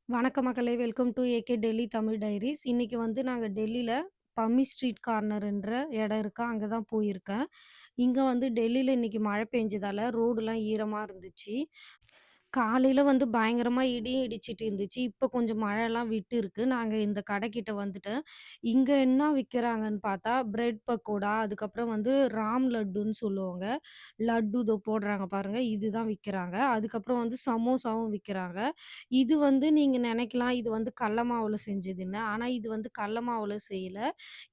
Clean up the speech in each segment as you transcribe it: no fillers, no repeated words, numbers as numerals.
வணக்கம் மக்களே! Welcome to AK Delhi Tamil diaries. இன்னைக்கு வந்து நாங்க டெல்லில பம்மி ஸ்ட்ரீட் கார்னர்ன்ற இடம் இருக்கா, அங்க தான் போயிருக்கேன். இங்க வந்து டெல்லில இன்னைக்கு மழை பெஞ்சதால ரோடுலாம் ஈரமா இருந்துச்சு. காலையில வந்து பயங்கரமா இடியும் இடிச்சிட்டு இருந்துச்சு. இப்ப கொஞ்சம் மழைலாம் விட்டு இருக்கு. நாங்க இந்த கடைக்கிட்ட வந்துட்டேன். இங்க என்ன விக்கிறாங்கன்னு பார்த்தா, பிரெட் பக்கோடா, அதுக்கப்புறம் வந்து ராம் லட்டுன்னு சொல்லுவாங்க. லட்டு இதோ போடுறாங்க பாருங்க. இதுதான் விக்கிறாங்க. அதுக்கப்புறம் வந்து சமோசாவும் விக்கிறாங்க. இது வந்து நீங்க நெனைக்கலாம், இது வந்து கடல மாவுல செஞ்சதுன்னு. ஆனா இது வந்து கடல மாவுல செய்யல.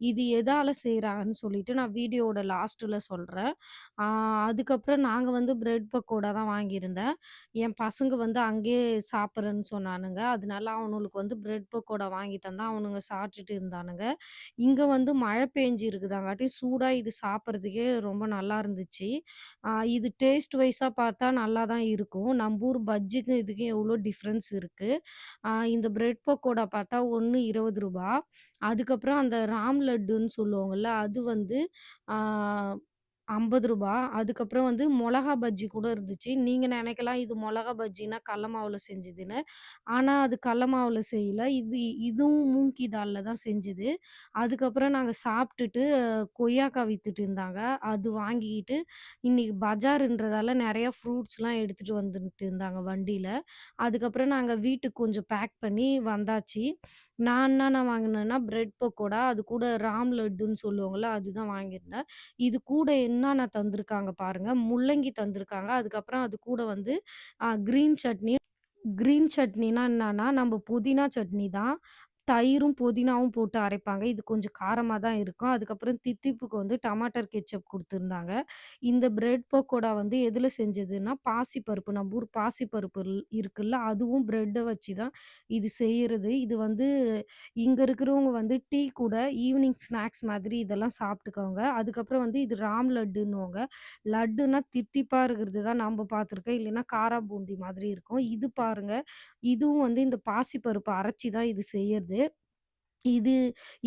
இது எதால செய்றாங்கன்னு சொல்லிட்டு நான் வீடியோவோட லாஸ்ட்ல சொல்றேன். ஆ அதுக்கப்புறம் நாங்க வந்து பிரெட் பக்கோடா தான் வாங்கியிருந்தேன். என் பசங்க வந்து அங்கேயே சாப்பிட்றேன்னு சொன்னானுங்க. அதனால அவனுங்களுக்கு வந்து பிரெட் பக்கோடா வாங்கி தந்தேன். அவனுங்க சாப்பிட்டுட்டு இருந்தானுங்க. இங்க வந்து மழை பெஞ்சிருக்குதாங்காட்டி சூடா இது சாப்பிட்றதுக்கே ரொம்ப நல்லா இருந்துச்சு. இது டேஸ்ட் வைஸா பார்த்தா நல்லா தான் இருக்கும். நம்ப ஊர் பஜ்ஜிக்கும் இதுக்கும் எவ்வளோ டிஃப்ரென்ஸ் இருக்கு. இந்த பிரெட் பக்கோடா பார்த்தா ஒண்ணு ரூ. 20. அதுக்கப்புறம் அந்த ராம் லட்டுன்னு சொல்லுவாங்கல்ல, அது வந்து ஆ ரூ. 50. அதுக்கப்புறம் வந்து மொளகா பஜ்ஜி கூட இருந்துச்சு. நீங்க நெனைக்கலாம் இது மொளகா பஜ்ஜின்னா கடல மாவுல செஞ்சதுன்னு. ஆனா அது கடல மாவுல செய்யல. இதுவும் மூங்கி தால்ல தான் செஞ்சது. அதுக்கப்புறம் நாங்க சாப்ட்டுட்டு கொய்யாக்கா வித்துட்டு இருந்தாங்க. அது வாங்கிக்கிட்டு இன்னைக்கு பஜார்ன்றதால நெறைய ஃப்ரூட்ஸ்லாம் எடுத்துட்டு வந்துட்டு இருந்தாங்க வண்டியில. அதுக்கப்புறம் நாங்க வீட்டுக்கு கொஞ்சம் பேக் பண்ணி வந்தாச்சு. நான் என்னென்ன வாங்குனேன்னா, பிரெட் பக்கோடா, அது கூட ராம் லட்டுன்னு சொல்லுவாங்கல்ல, அதுதான் வாங்கியிருந்தேன். இது கூட என்னான்ன தந்திருக்காங்க பாருங்க. முள்ளங்கி தந்திருக்காங்க. அதுக்கப்புறம் அது கூட வந்து கிரீன் சட்னி. கிரீன் சட்னினா என்னான்னா, நம்ப புதினா சட்னி தான். தயிரும், புதினாவும் போட்டு அரைப்பாங்க. இது கொஞ்சம் காரமா தான் இருக்கும். அதுக்கப்புறம் தித்திப்புக்கு வந்து டமாட்டர் கெச்சப் குடுத்துருந்தாங்க. இந்த பிரெட் பக்கோடா வந்து எதுல செஞ்சதுன்னா, பாசிப்பருப்பு நம்ம ஊர் பாசிப்பருப்பு இருக்குல்ல, அதுவும் பிரெட்ட வச்சு தான் இது செய்யறது. இது வந்து இங்க இருக்கிறவங்க வந்து டீ கூட ஈவினிங் ஸ்நாக்ஸ் மாதிரி இதெல்லாம் சாப்பிட்டுக்குவாங்க. அதுக்கப்புறம் வந்து இது ராம் லட்டுன்னுவாங்க. லட்டுன்னா தித்திப்பா இருக்கிறது தான் நம்ப பார்த்துருக்கோம். இல்லைன்னா காரா பூந்தி மாதிரி இருக்கும். இது பாருங்க, இதுவும் வந்து இந்த பாசிப்பருப்ப அரைச்சு தான் இது செய்யறது. இது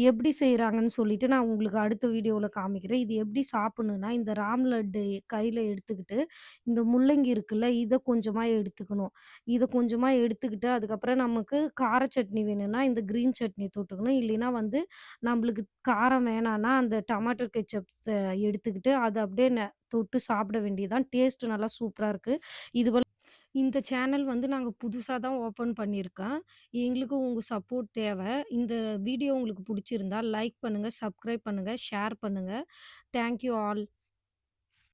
எப்படி செய்றாங்கன்னு சொல்லிட்டு நான் உங்களுக்கு அடுத்த வீடியோல காமிக்கிறேன். இது எப்படி சாப்பிடணும்னா, இந்த ராம் லட்டு கையில எடுத்துக்கிட்டு, இந்த முள்ளங்கி இருக்குல்ல, இத கொஞ்சமா எடுத்துக்கணும். இத கொஞ்சமா எடுத்துக்கிட்டு, அதுக்கப்புறம் நமக்கு கார சட்னி வேணும்னா, இந்த கிரீன் சட்னி தொட்டுக்கணும். இல்லைன்னா வந்து நம்பளுக்கு காரம் வேணான்னா, அந்த டமாட்டோ கெச்சப் எடுத்துக்கிட்டு, அத அப்படியே தொட்டு சாப்பிட வேண்டியது தான். டேஸ்ட் நல்லா சூப்பரா இருக்கு. இதுபோல இந்த சேனல் வந்து நாங்க புதுசா தான் ஓப்பன் பண்ணியிருக்கேன். எங்களுக்கு உங்க சப்போர்ட் தேவ. இந்த வீடியோ உங்களுக்கு புடிச்சிருந்தா லைக் பண்ணுங்க, சப்ஸ்கிரைப் பண்ணுங்க, ஷேர் பண்ணுங்க. Thank you all.